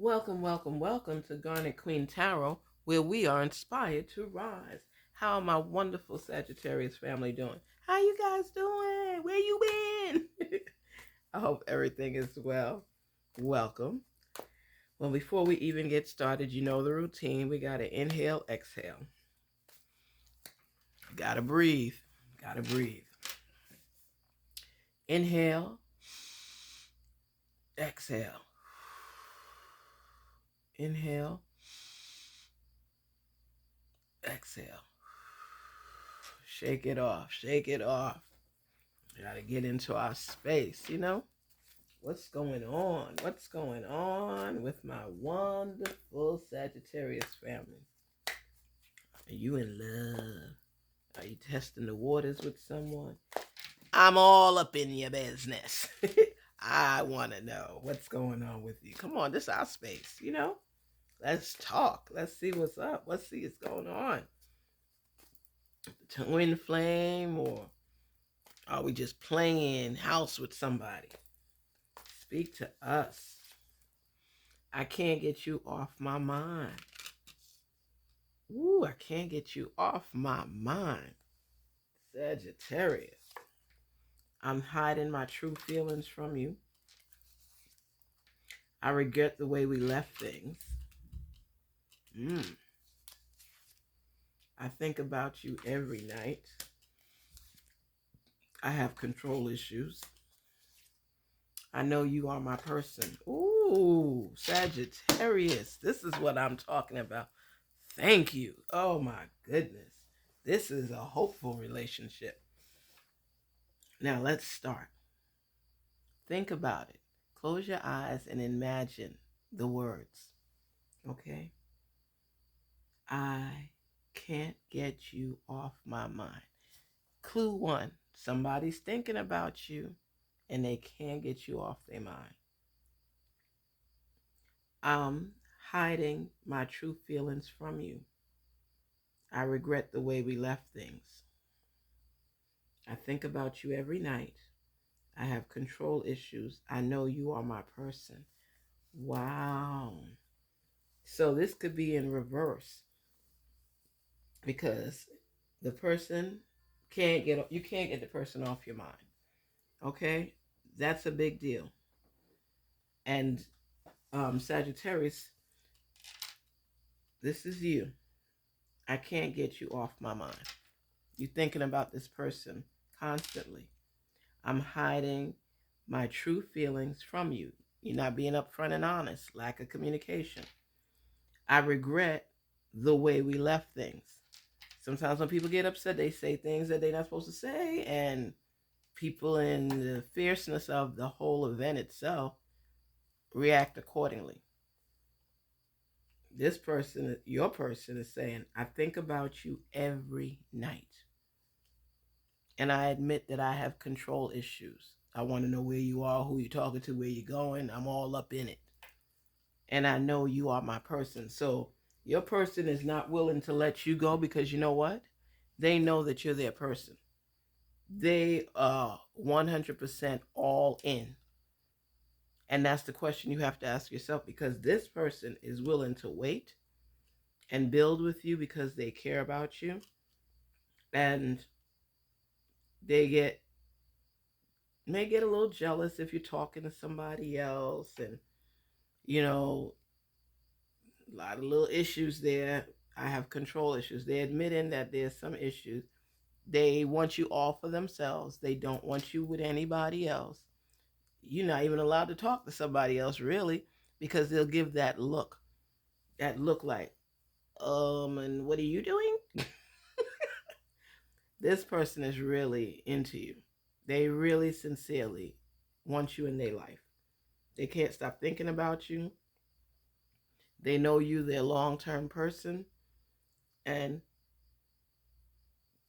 Welcome to Garnetqueentarot, where we are inspired to rise. How are my wonderful Sagittarius family doing? How you guys doing? Where you been? I hope everything is well. Welcome. Well, before we even get started, you know the routine. We got to inhale, exhale. Gotta breathe. Gotta breathe. Inhale, exhale. Inhale, exhale. Shake it off. Shake it off. Gotta get into our space, you know? What's going on? What's going on with my wonderful Sagittarius family? Are you in love? Are you testing the waters with someone? I'm all up in your business. I want to know what's going on with you. Come on, this is our space, you know? Let's talk. Let's see what's up. Let's see what's going on. Twin flame, or are we just playing house with somebody? Speak to us. I can't get you off my mind. Ooh, I can't get you off my mind. Sagittarius. I'm hiding my true feelings from you. I regret the way we left things. I think about you every night. I have control issues. I know you are my person. Ooh, Sagittarius. This is what I'm talking about. Thank you. Oh my goodness. This is a hopeful relationship. Now let's start. Think about it. Close your eyes and imagine the words. Okay? I can't get you off my mind. Clue one, somebody's thinking about you and they can't get you off their mind. I'm hiding my true feelings from you. I regret the way we left things. I think about you every night. I have control issues. I know you are my person. Wow. So this could be in reverse, because the person you can't get the person off your mind. Okay? That's a big deal. And Sagittarius, this is you. I can't get you off my mind. You're thinking about this person constantly. I'm hiding my true feelings from you. You're not being upfront and honest. Lack of communication. I regret the way we left things. Sometimes when people get upset, they say things that they're not supposed to say, and people in the fierceness of the whole event itself react accordingly. This person, your person, is saying, I think about you every night. And I admit that I have control issues. I want to know where you are, who you're talking to, where you're going. I'm all up in it. And I know you are my person. So your person is not willing to let you go because you know what? They know that you're their person. They are 100% all in. And that's the question you have to ask yourself, because this person is willing to wait and build with you because they care about you. And they may get a little jealous if you're talking to somebody else, and you know, a lot of little issues there. I have control issues. They're admitting that there's some issues. They want you all for themselves. They don't want you with anybody else. You're not even allowed to talk to somebody else, really, because they'll give that look like, and what are you doing? This person is really into you. They really sincerely want you in their life. They can't stop thinking about you. They know you, their long-term person, and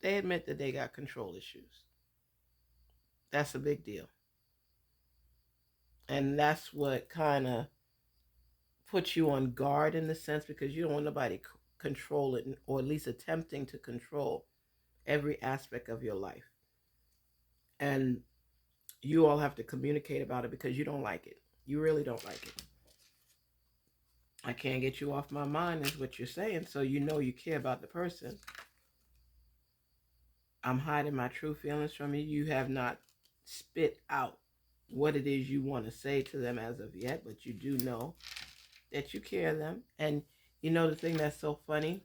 they admit that they got control issues. That's a big deal. And that's what kind of puts you on guard in the sense, because you don't want nobody controlling, or at least attempting to control every aspect of your life. And you all have to communicate about it because you don't like it. You really don't like it. I can't get you off my mind is what you're saying. So you know you care about the person. I'm hiding my true feelings from you. You have not spit out what it is you want to say to them as of yet, but you do know that you care them. And you know the thing that's so funny?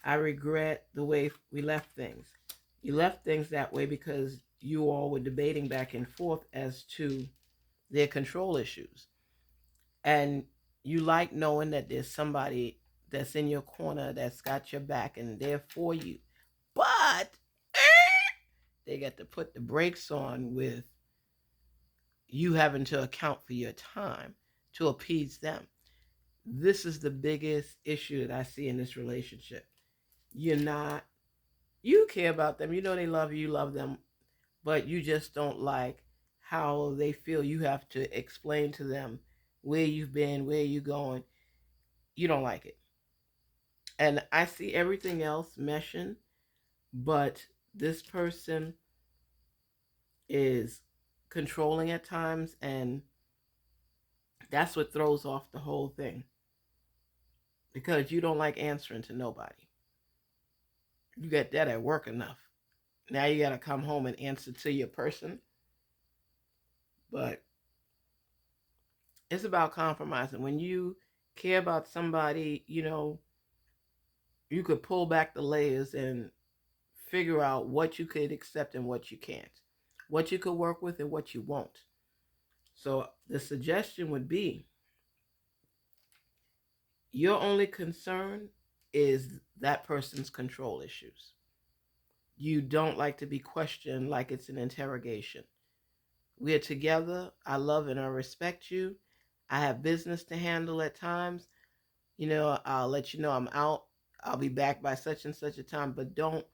I regret the way we left things. You left things that way because you all were debating back and forth as to their control issues. And you like knowing that there's somebody that's in your corner that's got your back and there for you. But they got to put the brakes on with you having to account for your time to appease them. This is the biggest issue that I see in this relationship. You're not, you care about them. You know they love you, you love them, but you just don't like how they feel. You have to explain to them where you've been, where you're going. You don't like it. And I see everything else meshing, but this person is controlling at times, and that's what throws off the whole thing because you don't like answering to nobody. You get that at work enough. Now you got to come home and answer to your person. But it's about compromising. When you care about somebody, you know, you could pull back the layers and figure out what you could accept and what you can't, what you could work with and what you won't. So the suggestion would be your only concern is that person's control issues. You don't like to be questioned like it's an interrogation. We're together. I love and I respect you. I have business to handle at times. You know, I'll let you know I'm out. I'll be back by such and such a time, but don't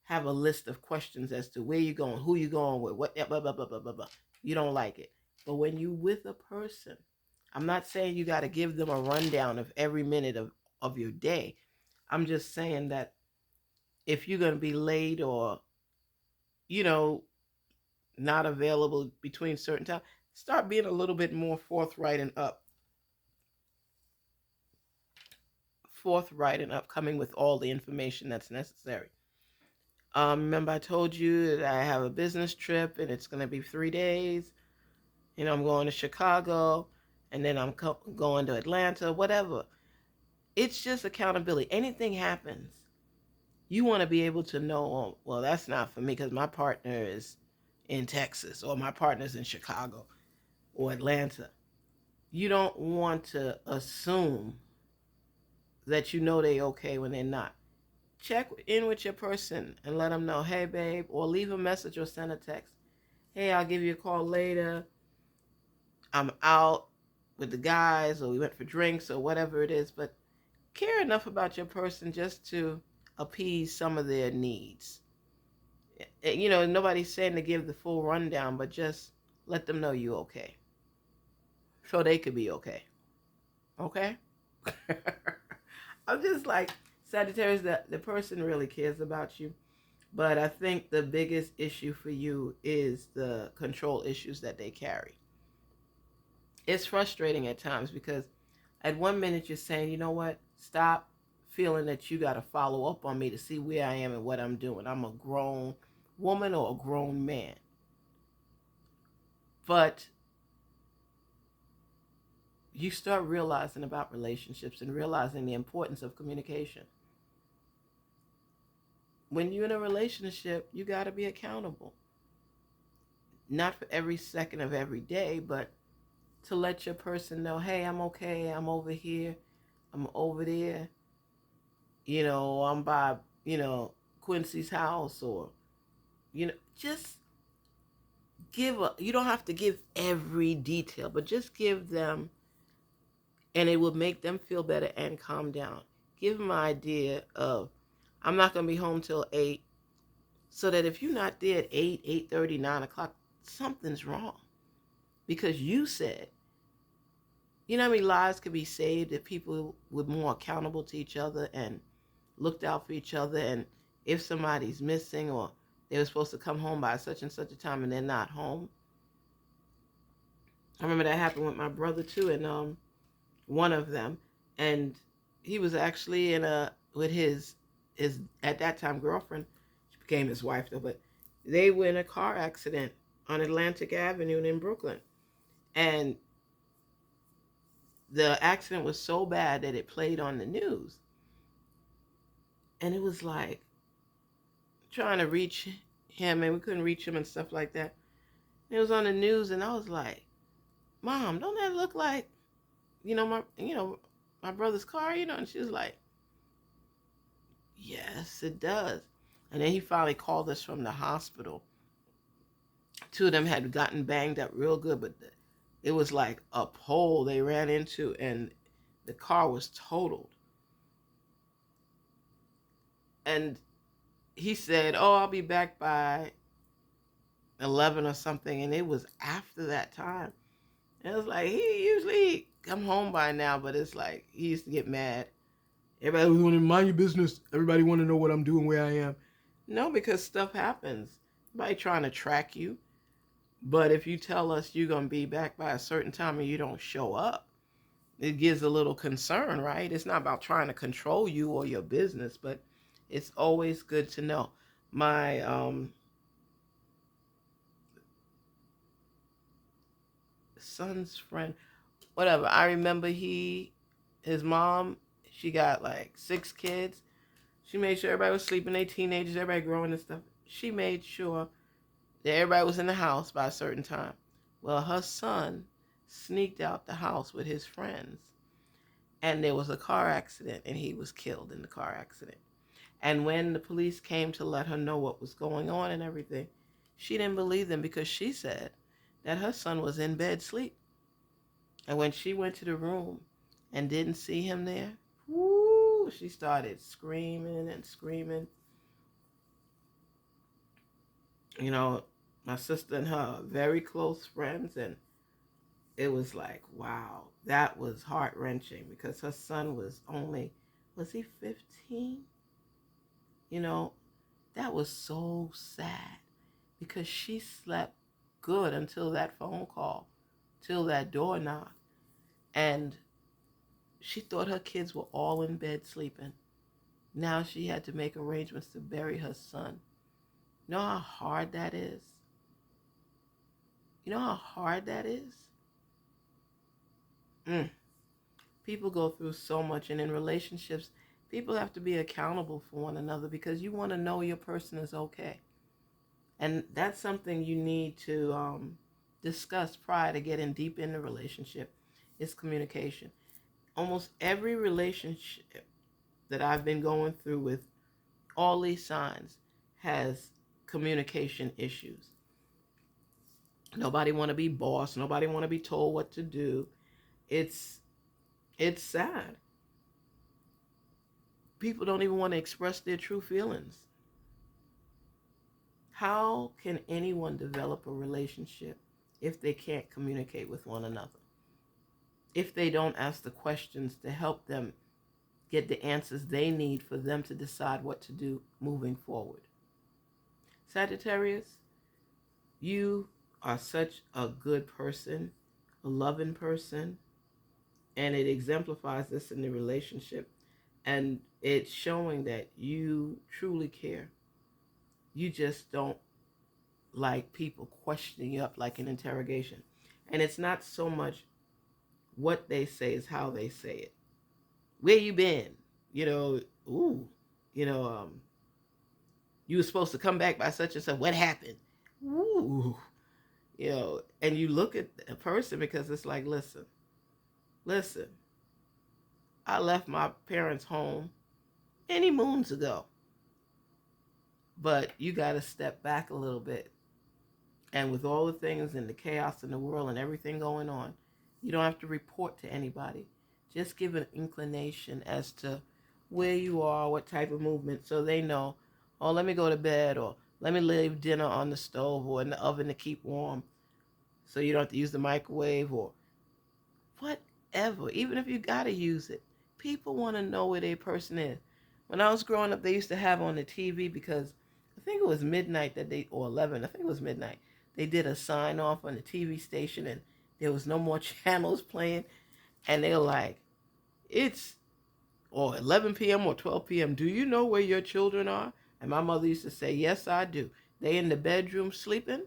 have a list of questions as to where you're going, who you're going with, what, blah, blah, blah, blah, blah, blah. You don't like it. But when you with a person, I'm not saying you got to give them a rundown of every minute of your day. I'm just saying that if you're going to be late or, you know, not available between certain times, start being a little bit more forthright and coming with all the information that's necessary. Remember I told you that I have a business trip and it's going to be 3 days. You know, I'm going to Chicago and then I'm going to Atlanta, whatever. It's just accountability. Anything happens, you want to be able to know, oh, well, that's not for me because my partner is in Texas or my partner's in Chicago or Atlanta. You don't want to assume that you know they okay when they're not. Check in with your person and let them know, hey, babe, or leave a message or send a text. Hey, I'll give you a call later. I'm out with the guys or we went for drinks or whatever it is, but care enough about your person just to appease some of their needs. You know, nobody's saying to give the full rundown, but just let them know you're okay so they could be okay. Okay? I'm just like, Sagittarius, the person really cares about you. But I think the biggest issue for you is the control issues that they carry. It's frustrating at times because at one minute you're saying, you know what, stop feeling that you got to follow up on me to see where I am and what I'm doing. I'm a grown woman or a grown man. But you start realizing about relationships and realizing the importance of communication. When you're in a relationship, you got to be accountable. Not for every second of every day, but to let your person know, hey, I'm okay, I'm over here, I'm over there. You know, I'm by, you know, Quincy's house or, you know, just you don't have to give every detail, but just give them, and it will make them feel better and calm down. Give them an idea of, I'm not going to be home till 8, so that if you're not there at 8, 8:30, 9 o'clock, something's wrong. Because you said, you know how many lives could be saved if people were more accountable to each other and looked out for each other, and if somebody's missing or they were supposed to come home by such and such a time and they're not home. I remember that happened with my brother too, and one of them, and he was actually in a with his at that time girlfriend. She became his wife though, but they were in a car accident on Atlantic Avenue in Brooklyn, and the accident was so bad that it played on the news, and it was like trying to reach him, and we couldn't reach him and stuff like that. And it was on the news, and I was like, "Mom, don't that look like my brother's car?" And she was like, "Yes, it does." And then he finally called us from the hospital. Two of them had gotten banged up real good, but it was like a pole they ran into, and the car was totaled. And he said, "Oh, I'll be back by 11 or something," and it was after that time. And it was like he usually come home by now, but it's like he used to get mad. Everybody was want to mind your business. Everybody want to know what I'm doing, where I am. No, because stuff happens. Nobody trying to track you. But if you tell us you're going to be back by a certain time and you don't show up, it gives a little concern, right? It's not about trying to control you or your business, but it's always good to know. My son's friend, whatever, I remember his mom, she got like 6 kids. She made sure everybody was sleeping, they teenagers, everybody growing and stuff. She made sure that everybody was in the house by a certain time. Well, her son sneaked out the house with his friends, and there was a car accident, and he was killed in the car accident. And when the police came to let her know what was going on and everything, she didn't believe them because she said that her son was in bed sleep. And when she went to the room and didn't see him there, whoo, she started screaming and screaming. My sister and her are very close friends, and it was like, wow, that was heart-wrenching because her son was he 15? That was so sad because she slept good until that phone call, till that door knock, and she thought her kids were all in bed sleeping. Now she had to make arrangements to bury her son. You know how hard that is? You know how hard that is? People go through so much, and in relationships, people have to be accountable for one another because you want to know your person is okay. And that's something you need to discuss prior to getting deep in the relationship. It's communication. Almost every relationship that I've been going through with all these signs has communication issues. Nobody want to be boss. Nobody want to be told what to do. It's sad. People don't even want to express their true feelings. How can anyone develop a relationship if they can't communicate with one another? If they don't ask the questions to help them get the answers they need for them to decide what to do moving forward. Sagittarius, you are such a good person, a loving person, and it exemplifies this in the relationship. And it's showing that you truly care. You just don't like people questioning you up like an interrogation. And it's not so much what they say, is how they say it. Where you been? Ooh, you know, you were supposed to come back by such and such. What happened? Ooh, and you look at a person because it's like, listen, I left my parents' home many moons ago. But you got to step back a little bit. And with all the things and the chaos in the world and everything going on, you don't have to report to anybody. Just give an inclination as to where you are, what type of movement, so they know, oh, let me go to bed, or let me leave dinner on the stove or in the oven to keep warm so you don't have to use the microwave or whatever. Even if you got to use it, people want to know where their person is. When I was growing up, they used to have on the TV, because I think it was midnight or 11, I think it was midnight, they did a sign off on the TV station and there was no more channels playing. And they were like, It's or 11 p.m. or 12 p.m. Do you know where your children are? And my mother used to say, yes, I do. They in the bedroom sleeping.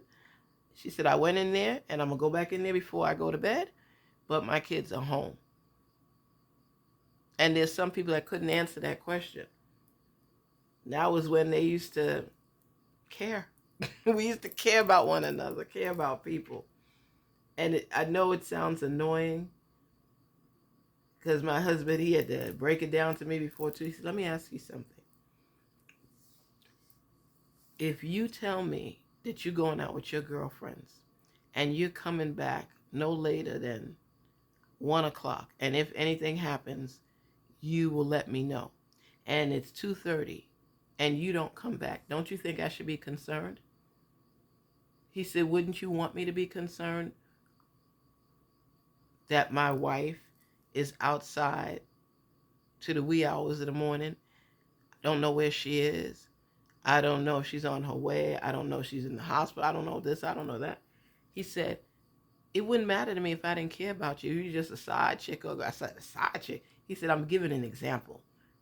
She said, I went in there and I'm going to go back in there before I go to bed, but my kids are home. And there's some people that couldn't answer that question. That was when they used to care. We used to care about one another, care about people. And I know it sounds annoying because my husband, he had to break it down to me before too. He said, let me ask you something. If you tell me that you're going out with your girlfriends and you're coming back no later than 1 o'clock, and if anything happens, you will let me know, and it's 2:30 and you don't come back, don't you think I should be concerned? He said, wouldn't you want me to be concerned that my wife is outside to the wee hours of the morning? I don't know where she is. I don't know if she's on her way. I don't know if she's in the hospital. I don't know this. I don't know that. He said, it wouldn't matter to me if I didn't care about you. You're just a side chick. Or I said, a side chick? He said, I'm giving an example.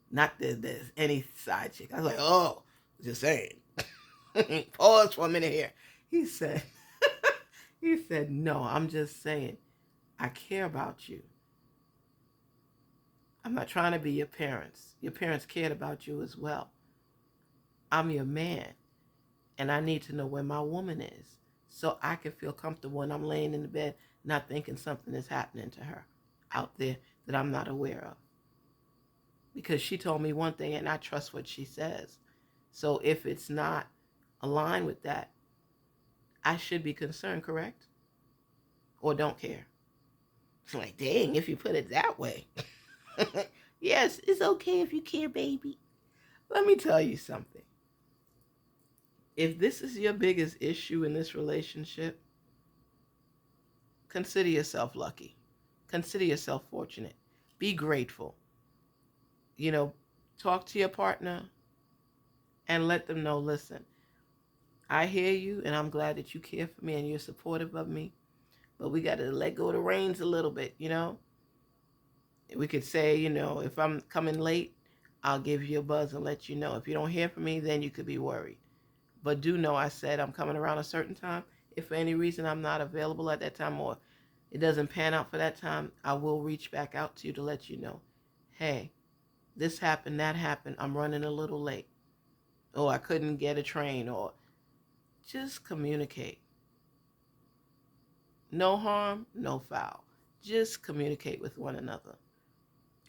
Not that there's any side chick. I was like, oh, just saying. Pause for a minute here. He said, he said, no, I'm just saying, I care about you. I'm not trying to be your parents. Your parents cared about you as well. I'm your man, and I need to know where my woman is so I can feel comfortable when I'm laying in the bed, not thinking something is happening to her out there that I'm not aware of. Because she told me one thing, and I trust what she says. So if it's not aligned with that, I should be concerned, correct? Or don't care. It's like, dang, if you put it that way. Yes, it's okay if you care, baby. Let me tell you something. If this is your biggest issue in this relationship, consider yourself lucky. Consider yourself fortunate. Be grateful. Talk to your partner and let them know, listen, I hear you and I'm glad that you care for me and you're supportive of me, but we got to let go of the reins a little bit, We could say, if I'm coming late, I'll give you a buzz and let you know. If you don't hear from me, then you could be worried. But do know I said I'm coming around a certain time. If for any reason I'm not available at that time or it doesn't pan out for that time, I will reach back out to you to let you know, hey, this happened, that happened, I'm running a little late. Or I couldn't get a train, or just communicate. No harm, no foul. Just communicate with one another.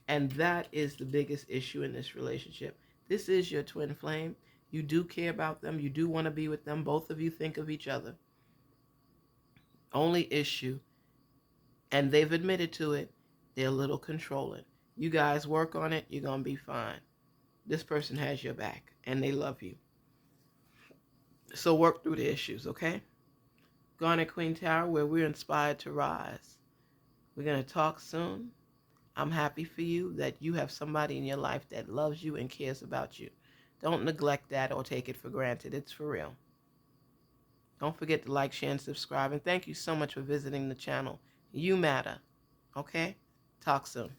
And that is the biggest issue in this relationship. This is your twin flame. You do care about them. You do want to be with them. Both of you think of each other. Only issue, and they've admitted to it, they're a little controlling. You guys work on it, you're going to be fine. This person has your back, and they love you. So work through the issues, okay? Garnetqueentarot, where we're inspired to rise. We're going to talk soon. I'm happy for you that you have somebody in your life that loves you and cares about you. Don't neglect that or take it for granted. It's for real. Don't forget to like, share, and subscribe. And thank you so much for visiting the channel. You matter. Okay? Talk soon.